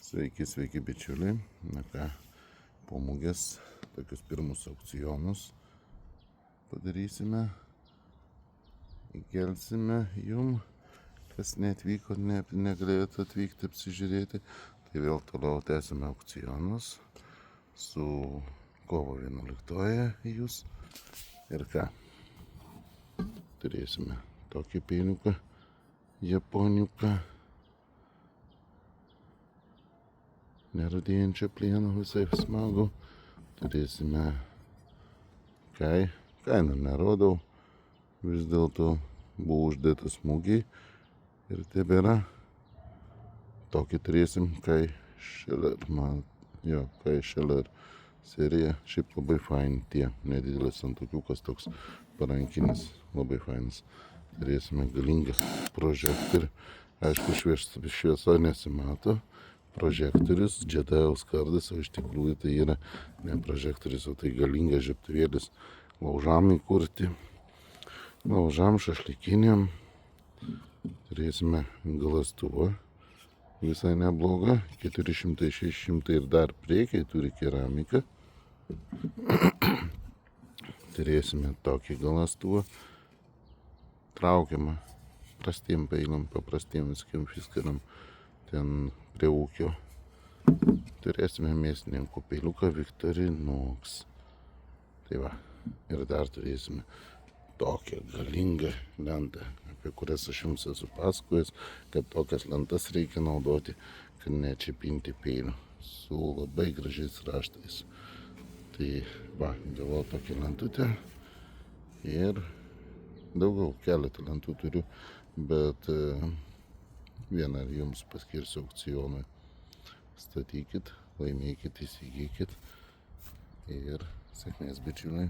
Sveiki bičiuliai. Na ką, po mugės tokius pirmus aukcionus padarysime. Įkelsime jum, kas neatvyko, negalėjote atvykti apsižiūrėti. Tai vėl toliau tęsime aukcionus su kovo 11 jūs. Ir ką, turėsime tokį peiliuką, japoniuką. Nerūdėjančio plieno, visai smagu. Turėsime kainą nerodau, vis dėlto buvo uždėtas smūgiai ir tebėra. Tokį turėsim Kai Scheller serija, šiaip labai faini tie, nedidelis santukiukas toks parankinis, labai fainas. Turėsime galingą prožektorių, aišku šviesa nesimato. Prožektorius, džedajaus kardas, o iš tikrųjų tai yra ne prožektorius, o tai galingas žiebtuvėlis laužam įkurti, laužam šašlykiniam. Turėsime galastuvą, visai neblogą, 400-600 ir dar priekiai, turi keramiką. Turėsime tokį galastuvą, traukiamą prastiem peilam, paprastiem viskiam fiskaram, ten prie ūkio. Turėsime mėsininkų peiliuką Victorinox. Tai va, ir dar turėsime tokią galingą lentą, apie kurias aš jums esu pasakojęs, kad tokias lentas reikia naudoti, kad nečiapinti peilių, su labai gražiais raštais. Tai va, gavau tokią lentutę ir daugiau, keletą lentų turiu, bet vieną jums paskirsiu aukcionui. Statykit, laimėkit, įsigykit ir sėkmės bičiuliai.